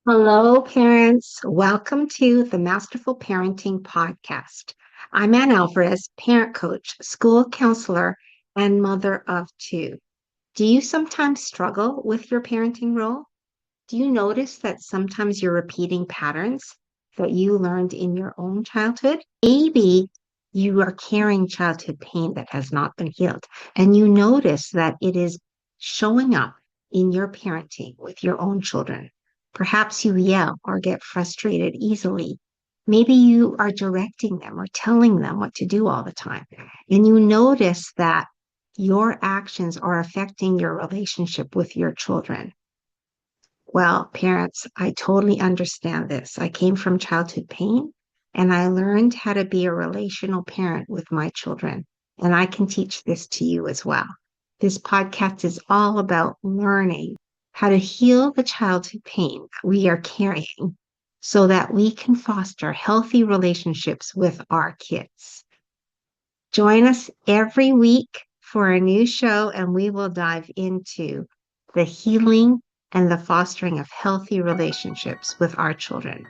Hello, parents. Welcome to the Masterful Parenting Podcast. I'm Ann Alvarez, parent coach, school counselor, and mother of two. Do you sometimes struggle with your parenting role? Do you notice that sometimes you're repeating patterns that you learned in your own childhood? Maybe you are carrying childhood pain that has not been healed, and you notice that it is showing up in your parenting with your own children. Perhaps you yell or get frustrated easily. Maybe you are directing them or telling them what to do all the time, and you notice that your actions are affecting your relationship with your children. Well, parents, I totally understand this. I came from childhood pain and I learned how to be a relational parent with my children. And I can teach this to you as well. This podcast is all about learning how to heal the childhood pain that we are carrying so that we can foster healthy relationships with our kids. Join us every week for a new show, and we will dive into the healing and the fostering of healthy relationships with our children.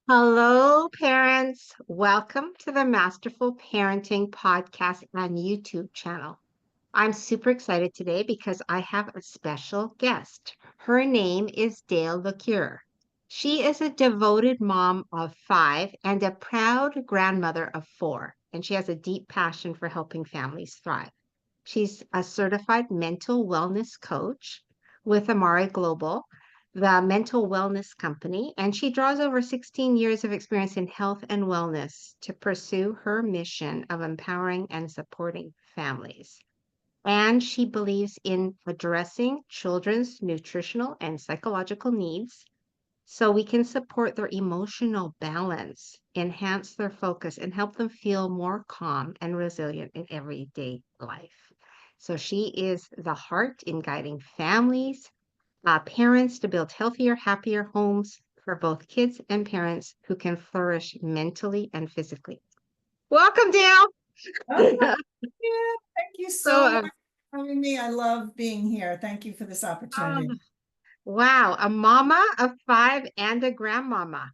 Hello, parents. Welcome to the Masterful Parenting Podcast and YouTube channel. I'm super excited today because I have a special guest. Her name is Dale LeCure. She is a devoted mom of five and a proud grandmother of four, and she has a deep passion for helping families thrive. She's a certified mental wellness coach with Amare Global, the mental wellness company, and she draws over 16 years of experience in health and wellness to pursue her mission of empowering and supporting families. And she believes in addressing children's nutritional and psychological needs so we can support their emotional balance, enhance their focus, and help them feel more calm and resilient in everyday life. So she is the heart in guiding families, parents to build healthier, happier homes for both kids and parents who can flourish mentally and physically. Welcome, Oh, Dale. yeah. Thank you So, so much for having me. I love being here. Thank you for this um, opportunity. wow, a mama of five and a grandmama.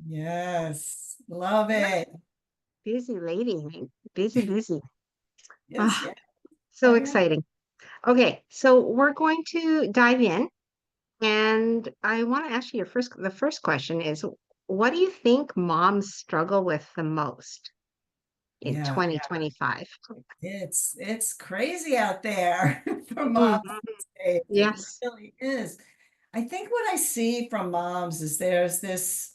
Yes, love What it. busy lady, man. Busy, busy. Yes, Ah, yes, so I am. exciting. Okay, so we're going to dive in, and I want to ask you the first question is, what do you think moms struggle with the most in Yeah, 2025? it's crazy out there for moms Mhm. these days. It Yes. really is. I think what I see from moms is there's this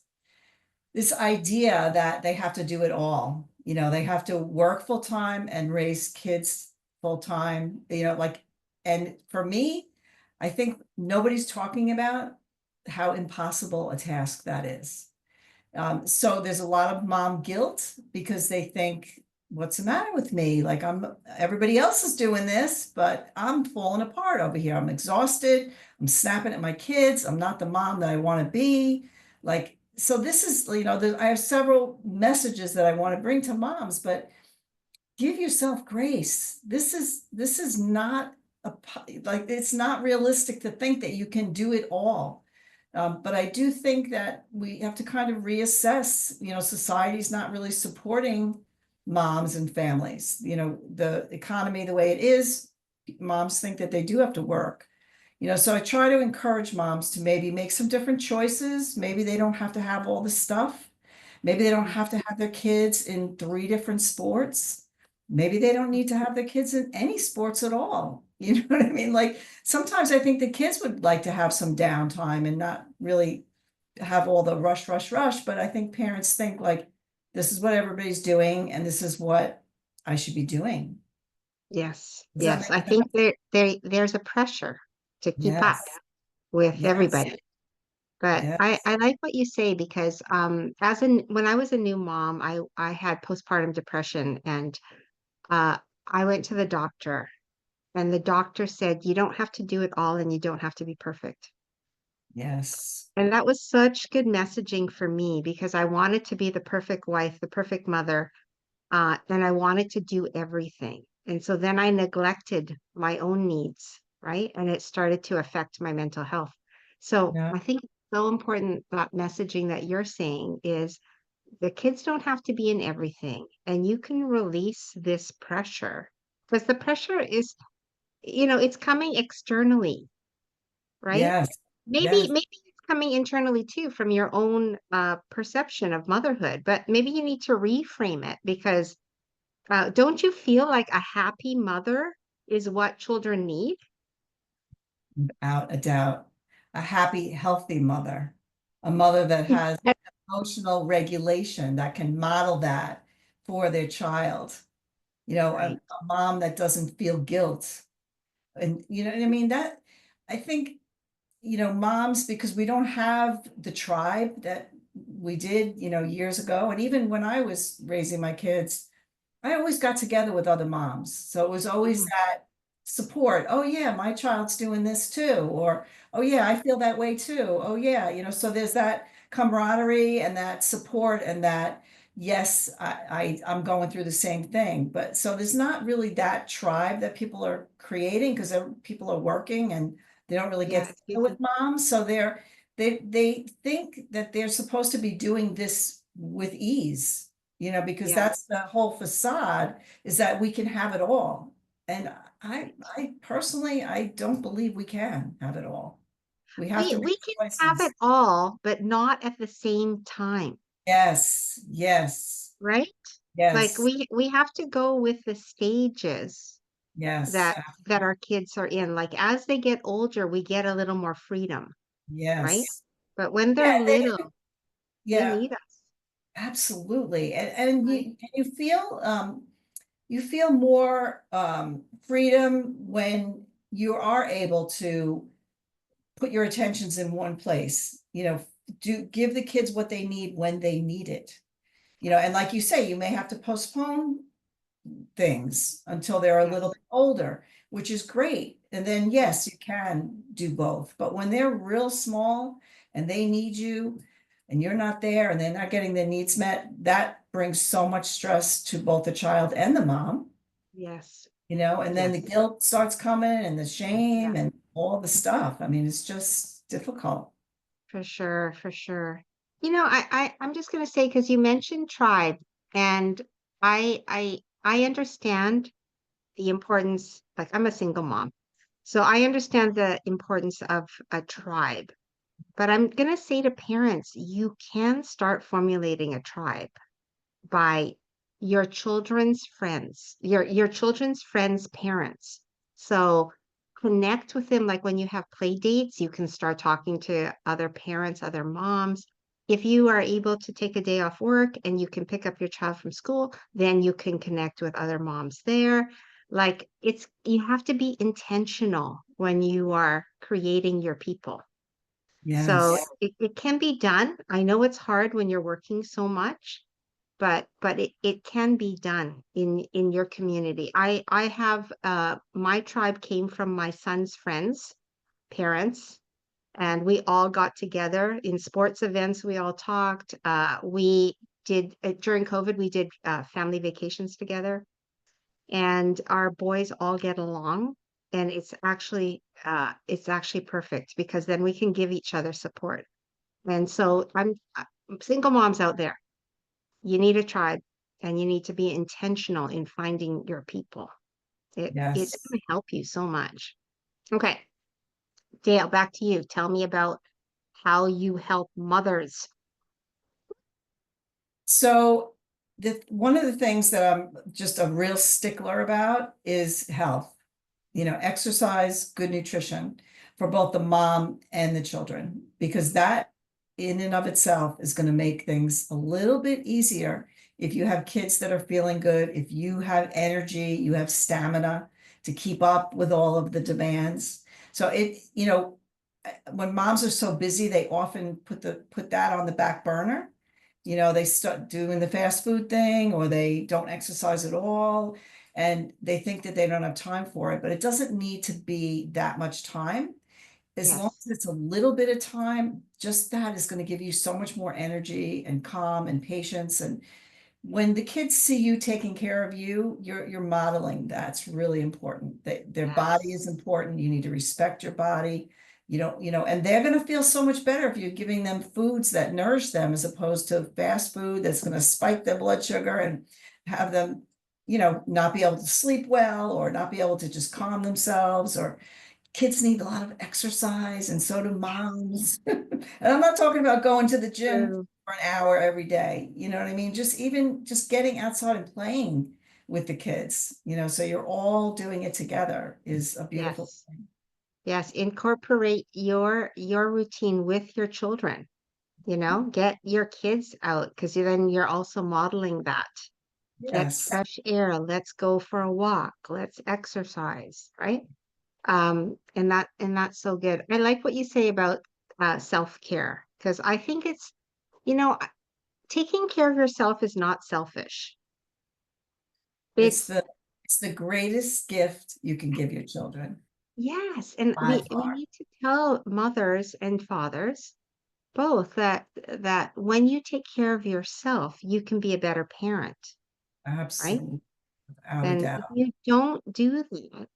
idea that they have to do it all. They have to work full time and raise kids full time, and for me, I think nobody's talking about how impossible a task that is. So there's a lot of mom guilt because they think, what's the matter with me? Like everybody else is doing this, but I'm falling apart over here. I'm exhausted. I'm snapping at my kids. I'm not the mom that I want to be. So this is, I have several messages that I want to bring to moms, but give yourself grace. This is not it's not realistic to think that you can do it all. But I do think that we have to kind of reassess. Society's not really supporting moms and families. The economy the way it is, moms think that they do have to work. So I try to encourage moms to maybe make some different choices. Maybe they don't have to have all the stuff. Maybe they don't have to have their kids in three different sports. Maybe they don't need to have their kids in any sports at all. You know what I mean? Like sometimes I think the kids would like to have some downtime and not really have all the rush, rush, rush. But I think parents think like, this is what everybody's doing and this is what I should be doing. Yes. Does that Yes. make I sense? think there's a pressure to keep up Yes. with Yes. everybody. But I Yes. like what you say because when I was a new mom, I had postpartum depression and uh I went to the doctor and the doctor said you don't have to do it all and you don't have to be perfect. Yes. And that was such good messaging for me because I wanted to be the perfect wife, the perfect mother, and I wanted to do everything. And so then I neglected my own needs right? And it started to affect my mental health. So Yeah. I think it's so important that messaging that you're saying is the kids don't have to be in everything, and you can release this pressure because the pressure is, it's coming externally, right? Yes. Maybe Yes. maybe it's coming internally too from your own perception of motherhood, but maybe you need to reframe it because don't you feel like a happy mother is what children need? Without a doubt. A happy, healthy mother, a mother that has emotional regulation that can model that for their child. Right. A mom that doesn't feel guilt. And you know what I mean? That I think, moms, because we don't have the tribe that we did, years ago. And even when I was raising my kids, I always got together with other moms. So it was always Mhm. that support. Oh, yeah, my child's doing this too. Or, oh, yeah, I feel that way too. Oh, yeah. So there's that camaraderie and that support and that, yes, I'm going through the same thing. But so there's not really that tribe that people are creating because people are working and they don't really get Yeah, it's together with busy. moms. So they think that they're supposed to be doing this with ease, because Yeah. that's the whole facade is that we can have it all. And Right. I personally, I don't believe we can have it all. We have We to make we can have it choices. all, but not at the same time, Yes, yes, right? Like yes, we have to go with the stages yes, that our kids are in. Like as they get older, we get a little more freedom, right? yes. But when they're Yeah, little, they yeah, need us, absolutely. And right? you feel more freedom when you are able to put your attentions in one place, do give the kids what they need when they need it. And like you say, you may have to postpone things until they're a little Yes. bit older, which is great. And then, Yeah. yes, you can do both. But when they're real small and they need you and you're not there and they're not getting their needs met, that brings so much stress to both the child and the mom, Yes. and then the Yes. guilt starts coming and the Yeah. shame and all the stuff. I mean, it's just difficult. For sure, for sure. I'm just gonna say because you mentioned tribe, and I understand the importance. Like I'm a single mom, so I understand the importance of a tribe. But I'm gonna say to parents, you can start formulating a tribe by your children's friends' parents. So connect with them like when you have play dates, you can start talking to other parents, other moms. If you are able to take a day off work and you can pick up your child from school, then you can connect with other moms there. Like you have to be intentional when you are creating your people. So Yes. it can be done. I know it's hard when you're working so much, but it can be done in your community. I have my tribe came from my son's friends, parents, and we all got together in sports events. We all talked. We did during COVID, we did family vacations together, and our boys all get along. And it's actually perfect because then we can give each other support. And so I'm single moms out there, you need a tribe and you need to be intentional in finding your people. It's Yes. going to help you so much. Okay, Dale, back to you. Tell me about how you help mothers. So one of the things that I'm just a real stickler about is health. Exercise, good nutrition for both the mom and the children, because that in and of itself is going to make things a little bit easier if you have kids that are feeling good, if you have energy, you have stamina to keep up with all of the demands. So when moms are so busy, they often put that on the back burner. They start doing the fast food thing or they don't exercise at all and they think that they don't have time for it, but it doesn't need to be that much time. As long Yes, as it's a little bit of time, just that is going to give you so much more energy and calm and patience and when the kids see you taking care of you, you're modeling. That's really important. Their body is Yes. important. You need to respect your body. And they're going to feel so much better if you're giving them foods that nourish them as opposed to fast food that's going to spike their blood sugar and have them, not be able to sleep well or not be able to just calm themselves. Or kids need a lot of exercise, and so do moms. And I'm not talking about going to the gym True. for an hour every day. You know what I mean? Just getting outside and playing with the kids, so you're all doing it together is a beautiful Yes. thing. Yes. Incorporate your routine with your children. Get your kids out because then you're also modeling that. Get Yes, fresh air. Let's go for a walk. Let's exercise, right? And that's so good. I like what you say about self-care because I think you know, taking care of yourself is not selfish. it's It's the it's the greatest gift you can give your children yes, and by we far. need to tell mothers and fathers both that when you take care of yourself, you can be a better parent, right? Absolutely, without a And if doubt. you don't do that,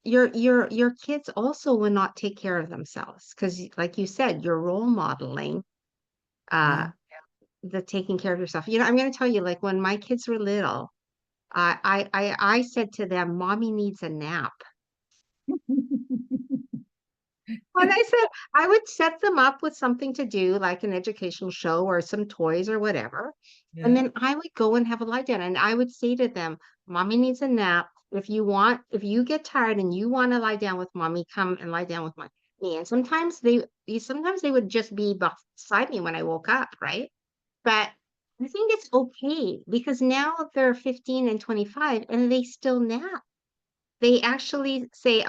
your kids also will not take care of themselves because, like you said, you're role modeling uh Yeah. the taking care of yourself. I'm going to tell you, like when my kids were little, I said to them, "Mommy needs a nap." And I said I would set them up with something to do, like an educational show or some toys or whatever. And Yeah. then I would go and have a lie down. And I would say to them, Mommy needs a nap. If you get tired and you want to lie down with mommy, come and lie down with me. And sometimes they would just be beside me when I woke up, right? But I think it's okay because now they're 15 and 25 and they still nap. They actually say,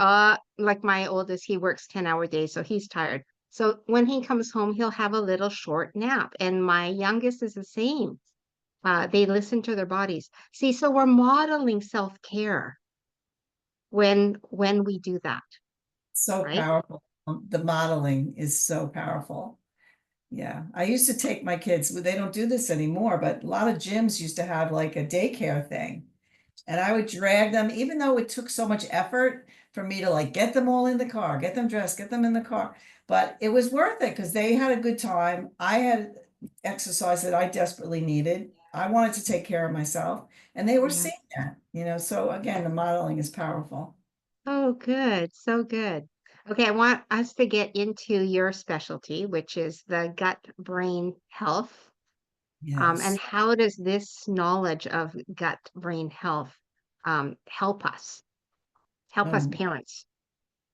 like my oldest, he works 10-hour days, so he's tired. So when he comes home, he'll have a little short nap. And my youngest is the same. They listen to their bodies. See, so we're modeling self-care when we do that, So right? powerful. The modeling is so powerful. Yeah, I used to take my kids, well, they don't do this anymore, but a lot of gyms used to have like a daycare thing. And I would drag them, even though it took so much effort for me to like get them all in the car, get them dressed, get them in the car. But it was worth it because they had a good time. I had exercise that I desperately needed. I wanted to take care of myself, and they were Yeah. seeing that. So again, the modeling is powerful. Oh, good. So good. Okay, I want us to get into your specialty, which is the gut-brain health. And Yes. how does this knowledge of gut-brain health help us Um, parents?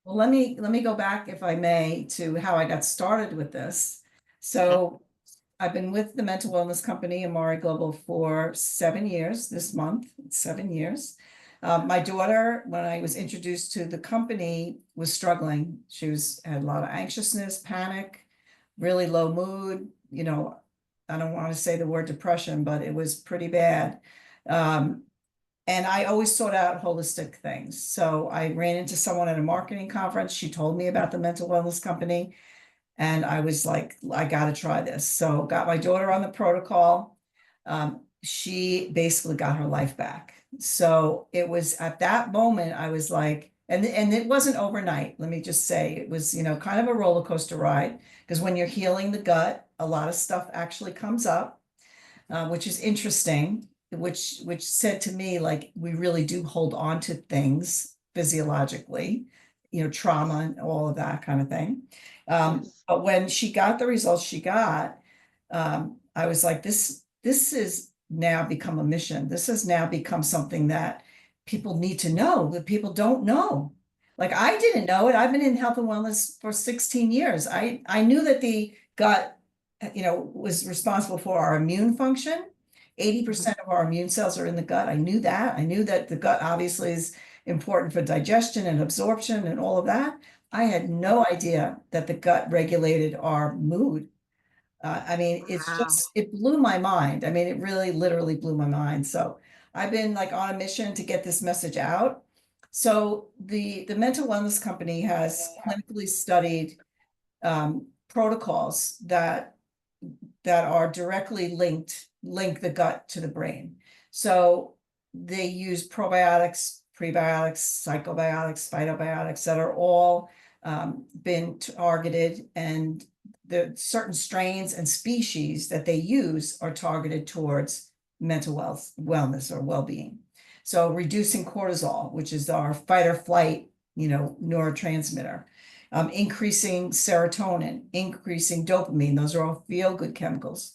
Well, let me go back, if I may, to how I got started with this. Okay. So I've been with the mental wellness company, Amare Global, for 7 years this month. It's 7 years. My daughter, when I was introduced to the company, was struggling. Had a lot of anxiousness, panic, really low mood. I don't want to say the word depression, but it was pretty bad. Um, and I always sought out holistic things. So I ran into someone at a marketing conference. She told me about the mental wellness company. And I was like, I got to try this. So got my daughter on the protocol. She basically got her life back. So it was at that moment, I was like, and it wasn't overnight. Let me just say, it was, kind of a roller coaster ride because when you're healing the gut, a lot of stuff actually comes up, which is interesting, which said to me, like, we really do hold on to things physiologically, trauma and all of that kind of thing. Yes. But when she got the results she got, I was like, this is now become a mission. This has now become something that people need to know, that people don't know. Like, I didn't know it. I've been in health and wellness for 16 years. I knew that the gut, was responsible for our immune function. Mhm. 80% of our immune cells are in the gut. I knew that. I knew that the gut obviously is important for digestion and absorption and all of that. I had no idea that the gut regulated our mood. I mean, Wow. it blew my mind. I mean, it really literally blew my mind. So I've been like on a mission to get this message out. So the mental wellness company has clinically studied protocols that that are directly link the gut to the brain. So they use probiotics, prebiotics, psychobiotics, phytobiotics that are all been targeted, and the certain strains and species that they use are targeted towards mental wellness or well-being. So reducing cortisol, which is our fight or flight, neurotransmitter, increasing serotonin, increasing dopamine. Those are all feel-good chemicals.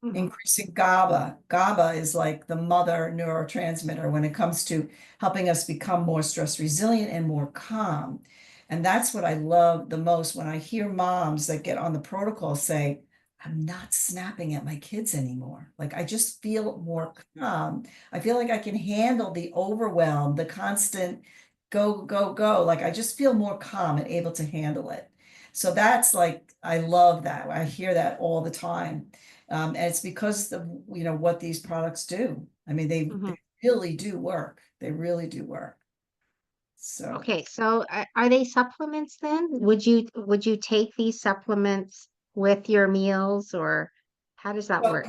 Mhm. Increasing GABA. GABA is like the mother neurotransmitter when it comes to helping us become more stress resilient and more calm. And that's what I love the most when I hear moms that get on the protocol say, I'm not snapping at my kids anymore. Like I just feel more calm. I feel like I can handle the overwhelm, the constant go, go, go. Like I just feel more calm and able to handle it. So that's like, I love that. I hear that all the time. And it's because of, what these products do. I mean, they Mhm. really do work. They really do work. So. Okay, so are they supplements then? Would you take these supplements with your meals, or how does that So work?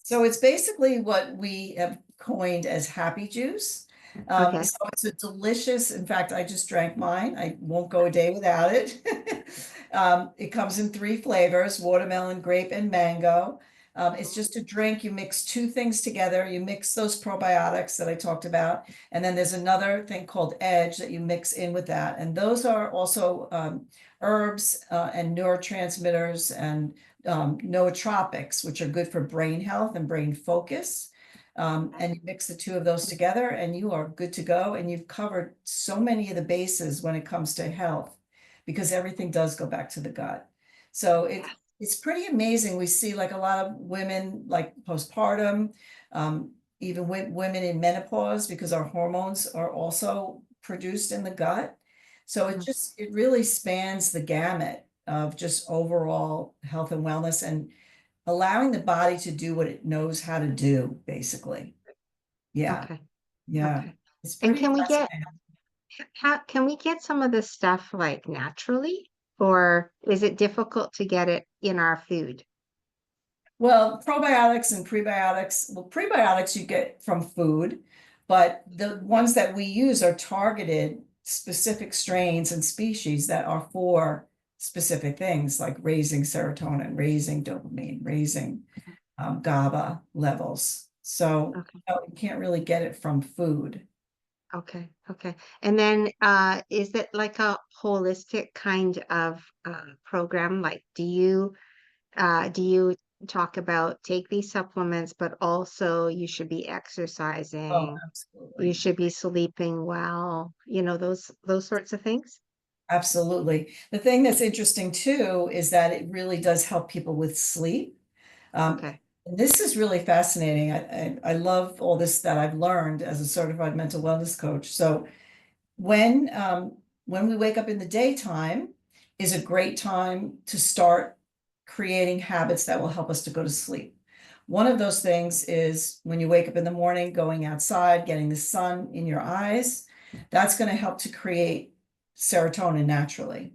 so it's basically what we have coined as happy juice. Okay. So it's a delicious, in fact, I just drank mine. I won't go a day without it. It comes in three flavors, watermelon, grape, and mango. It's just a drink. You mix two things together. You mix those probiotics that I talked about. And then there's another thing called Edge that you mix in with that. And those are also herbs and neurotransmitters and nootropics, which are good for brain health and brain focus. And you mix the two of those together and you are good to go. And you've covered so many of the bases when it comes to health, because everything does go back to the gut. So it's pretty amazing. We see like a lot of women like postpartum, even women in menopause, because our hormones are also produced in the gut. So Mhm. it really spans the gamut of just overall health and wellness and allowing the body to do what it knows how to do, basically. Yeah, Okay. yeah. Okay. It's And pretty fascinating. can we get some of this stuff like naturally, or is it difficult to get it in our food? Well, probiotics and prebiotics, well, prebiotics you get from food, but the ones that we use are targeted specific strains and species that are for specific things like raising serotonin, raising dopamine, raising GABA levels. So Okay. no, you can't really get it from food. Okay. Okay. And then is it like a holistic kind of program? Like do you talk about take these supplements, but also you should be Oh, exercising, you absolutely. should be sleeping well, those sorts of things? Absolutely. The thing that's interesting too is that it really does help people with sleep. Um, Okay. and this is really fascinating. I love all this that I've learned as a certified mental wellness coach. So when when we wake up in the daytime is a great time to start creating habits that will help us to go to sleep. One of those things is when you wake up in the morning, going outside, getting the sun in your eyes. That's going to help to create serotonin naturally.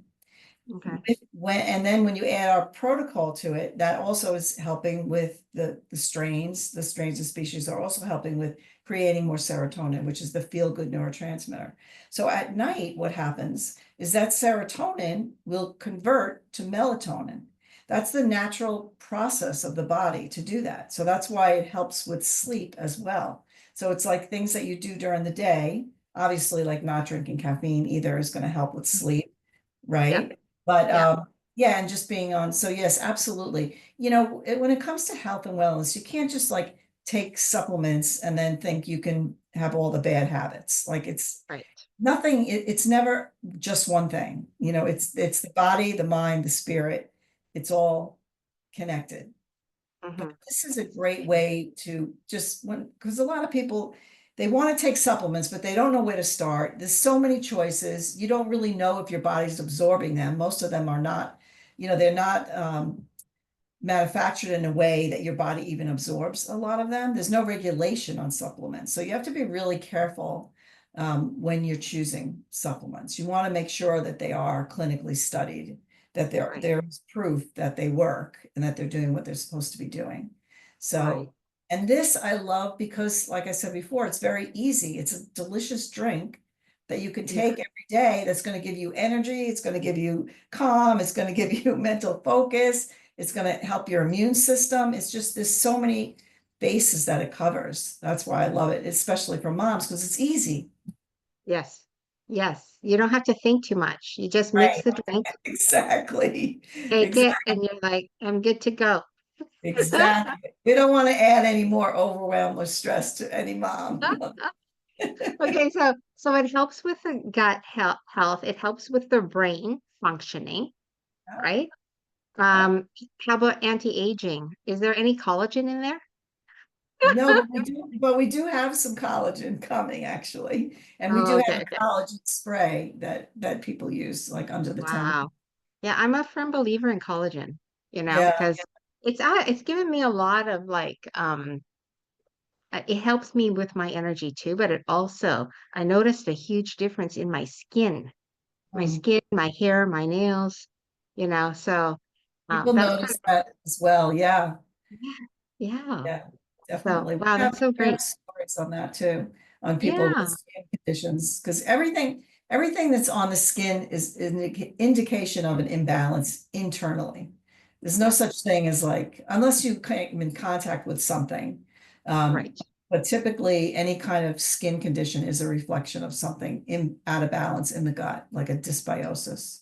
Okay. And then when you add our protocol to it, that also is helping with the strains and species are also helping with creating more serotonin, which is the feel-good neurotransmitter. So at night, what happens is that serotonin will convert to melatonin. That's the natural process of the body to do that. So that's why it helps with sleep as well. So it's like things that you do during the day, obviously like not drinking caffeine either is going to help with sleep, Yeah. right? But Yeah. yeah, and just being on. So yes, absolutely. When it comes to health and wellness, you can't just like take supplements and then think you can have all the bad habits. Like it's Right. nothing, it's never just one thing. It's the body, the mind, the spirit. It's all connected. But Hmm. this is a great way to just because a lot of people they want to take supplements, but they don't know where to start. There's so many choices. You don't really know if your body's absorbing them. Most of them are not, they're not manufactured in a way that your body even absorbs a lot of them. There's no regulation on supplements. So you have to be really careful when you're choosing supplements. You want to make sure that they are clinically studied that Right, there's proof that they work and that they're doing what they're supposed to be doing. right. So, and this I love because, like I said before, it's very easy. It's a delicious drink that you can Yeah. take every day that's going to give you energy. It's going to give you calm. It's going to give you mental focus. It's going to help your immune system. It's just, there's so many bases that it covers. That's why I love it, especially for moms, because it's easy. Yes. Yes. You don't have to think too much. You just mix Right. the drink, Exactly. take it, Exactly. and you're like, I'm good to go. Exactly. We don't want to add any more overwhelm or stress to any mom. Okay, so it helps with the gut health. It helps with the brain functioning, right? How about anti-aging? Is there any collagen in there? No, but we do have some collagen coming actually. And we do Oh, okay, have okay. a collagen spray that people use like under the tongue. Wow. Yeah, I'm a firm believer in collagen, Yeah. because it's given me a lot of like it helps me with my energy too, but it also I noticed a huge difference in my Mm. skin, my hair, my nails, so People that's kind notice that as well. Yeah. of yeah. Yeah, So definitely. wow, that's so We have great. stories on that too, on people with Yeah. skin conditions, because everything that's on the skin is an indication of an imbalance internally. There's no Yes. such thing as like, unless you came in contact with something. Um, Right. but typically, any kind of skin condition is a reflection of something out of balance in the gut, like a dysbiosis.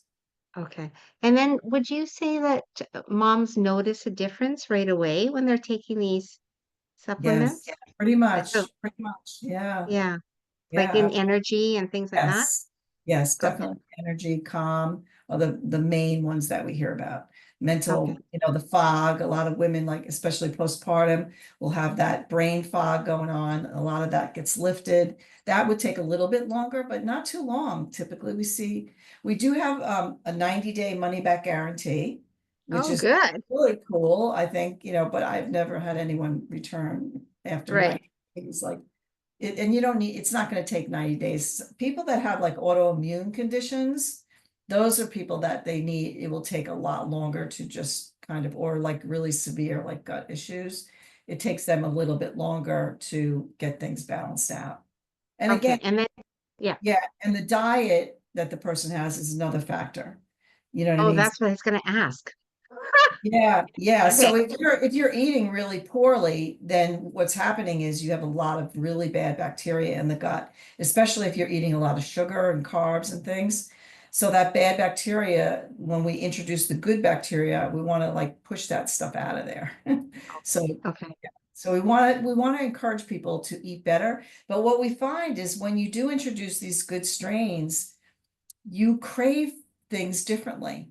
Okay. And then would you say that moms notice a difference right away when they're taking these Yes, supplements? pretty So much, pretty much. Yeah, yeah, like yeah. in energy and things like that? Yes, yes, Okay. definitely energy, calm are the main ones that we hear about. Okay. Mental, the fog, a lot of women, like especially postpartum, will have that brain fog going on. A lot of that gets lifted. That would take a little bit longer, but not too long. Typically, we do have a 90-day money back guarantee, which Oh, is good. really cool, I think, but I've never had anyone return after Right. 90 days. Like and you don't need, it's not going to take 90 days. People that have like autoimmune conditions, those are people that they need, it will take a lot longer to just kind of, or like really severe like gut issues. It takes them a little bit longer to get things balanced out. And again, Okay. And then yeah. yeah, and the diet that the person has is another factor. You know what I Oh, mean? that's what I was gonna ask. Yeah, yeah. Okay. So if you're eating really poorly, then what's happening is you have a lot of really bad bacteria in the gut, especially if you're eating a lot of sugar and carbs and things. So that bad bacteria, when we introduce the good bacteria, we want to like push that stuff out of there. So Okay. Okay. so we want to encourage people to eat better. But what we find is when you do introduce these good strains, you crave things differently.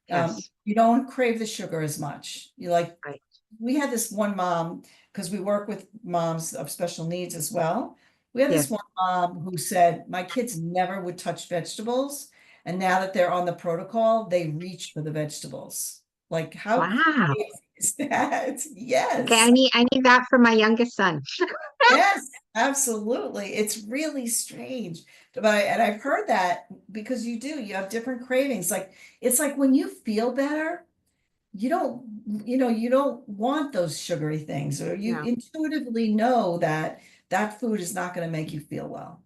Yes. You don't crave the sugar as much. You like, Right. we had this one mom, because we work with moms of special needs as well. We had this Yes. one mom who said, my kids never would touch vegetables. And now that they're on the protocol, they reach for the vegetables. Like, how Wow. crazy is that? Okay, Yes. I need that for my youngest son. Yes, absolutely. It's really strange. And I've heard that because you have different cravings. Like it's like when you feel better, you don't want those sugary things, or you No. intuitively know that that food is not going to make you feel well.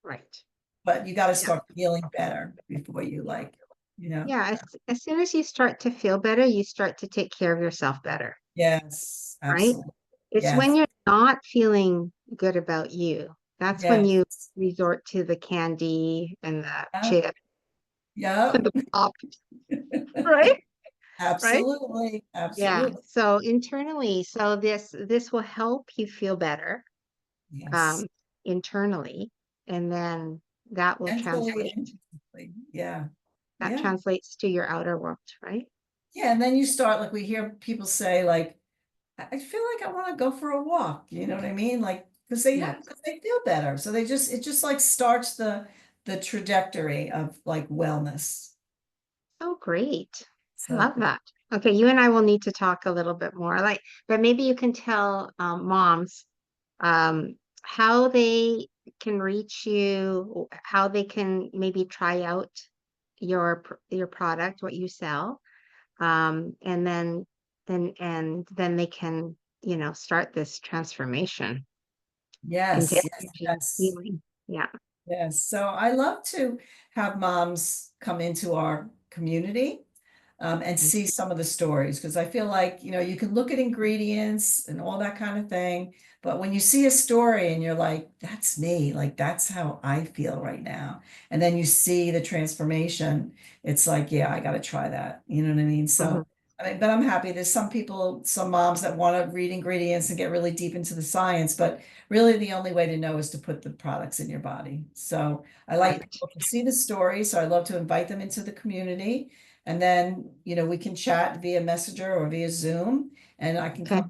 Right. But you got to Yeah. start feeling better before you like, you know. Yeah. As soon as you start to feel better, you start to take care of yourself better, Yes, right? absolutely. It's when Yes. you're not feeling good about you. That's when you Yes. resort to the candy and the Yep. chip and Yep. the pop, right? Right? Absolutely. Yeah. Absolutely. So internally, so this will help you feel better Yes. um internally, and then that will Mentally translate and physically. Yeah. that Yeah. translates to your outer world, right? Yeah. And then you start, like we hear people say, like, I feel like I want to go for a walk. You know what I mean? Like, Yes. because they feel better. So it just like starts the trajectory of like wellness. Oh, great. I So love that. Okay, you and I will need to talk a little bit more. But maybe you can tell moms um, how they can reach you, how they can maybe try out your product, what you sell, and then they can, start this transformation into Yes, yes, energy yes. healing. Yeah. Yes, so I love to have moms come into our community and see some of the stories because I feel like, you can look at ingredients and all that kind of thing, but when you see a story and you're like, that's me, like that's how I feel right now. And then you see the transformation, it's like, yeah, I got to try that. You know what I mean? Mhm. So, I mean, but I'm happy. There's some people, some moms that want to read ingredients and get really deep into the science, but really the only way to know is to put the products in your body. So I like Correct. people to see the story. So I love to invite them into the community. And then, we can chat via Messenger or via Zoom, and I can Okay.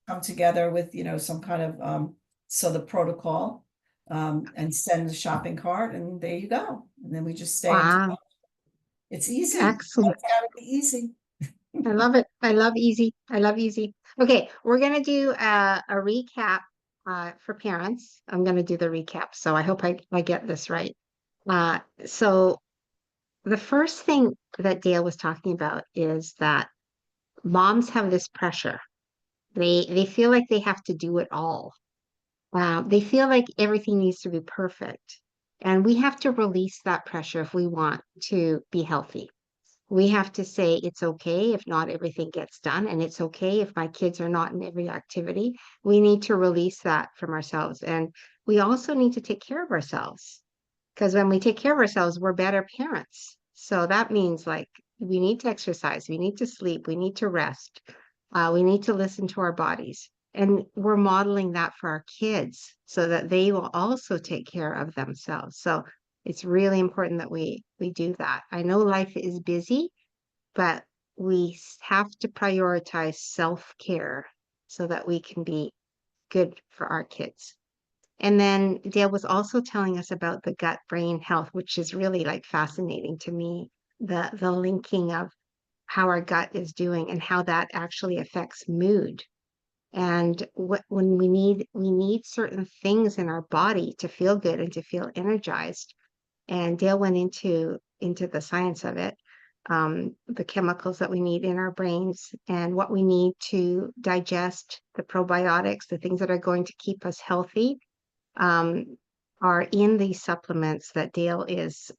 come together with, some kind of so the protocol and send the shopping cart, and there you go. And then we just stay in touch. Wow. It's easy. Excellent. It's gotta be easy. I love it. I love easy. I love easy. Okay, we're gonna do a recap for parents. I'm gonna do the recap, so I hope I get this right. So the first thing that Dale was talking about is that moms have this pressure. They feel like they have to do it all. They feel like everything needs to be perfect, and we have to release that pressure if we want to be healthy. We have to say it's okay if not everything gets done, and it's okay if my kids are not in every activity. We need to release that from ourselves. And we also need to take care of ourselves because when we take care of ourselves, we're better parents. So that means like we need to exercise, we need to sleep, we need to rest, we need to listen to our bodies. And we're modeling that for our kids so that they will also take care of themselves. So it's really important that we do that. I know life is busy, but we have to prioritize self-care so that we can be good for our kids. And then Dale was also telling us about the gut brain health, which is really like fascinating to me, the linking of how our gut is doing and how that actually affects mood. And when we need certain things in our body to feel good and to feel energized. And Dale went into the science of it, the chemicals that we need in our brains and what we need to digest, the probiotics, the things that are going to keep us healthy, um, are in these supplements that Dale is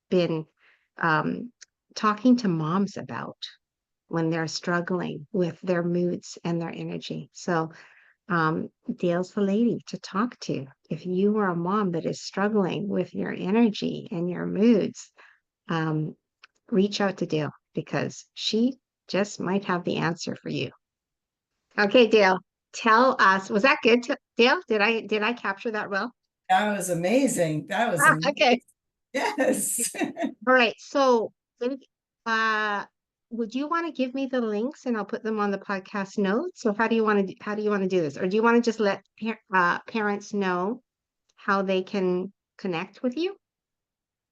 been um, talking to moms about when they're struggling with their moods and their energy. So Dale's the lady to talk to. If you are a mom that is struggling with your energy and your moods, um, reach out to Dale because she just might have the answer for you. Okay, Dale, tell us, was that good, Dale? Did I capture that well? That was amazing. That was amazing. Okay. Yes. All right. So, uh, would you want to give me the links and I'll put them on the podcast notes? Or how do you want to do this? Or do you want to just let parents know how they can connect with you?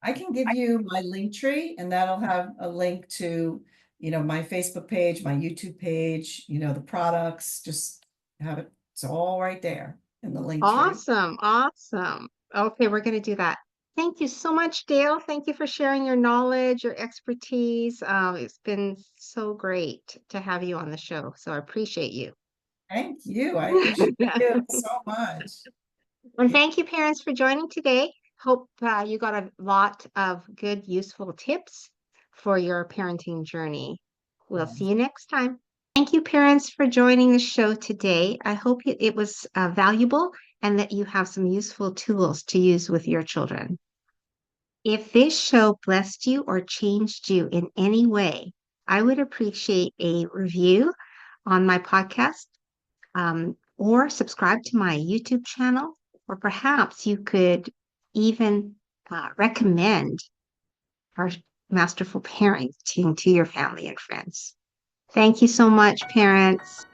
I can give you my link tree and that'll have a link to, my Facebook page, my YouTube page, the products, just have it. It's all right there in the link tree. Awesome. Awesome. Okay, we're going to do that. Thank you so much, Dale. Thank you for sharing your knowledge, your expertise. It's been so great to have you on the show. So I appreciate you. Thank you. I appreciate you so much. And thank you, parents, for joining today. Hope you got a lot of good, useful tips for your parenting journey. We'll see you next time. Thank you, parents, for joining the show today. I hope it was valuable and that you have some useful tools to use with your children. If this show blessed you or changed you in any way, I would appreciate a review on my podcast, or subscribe to my YouTube channel, or perhaps you could even recommend our masterful parenting to your family and friends. Thank you so much, parents.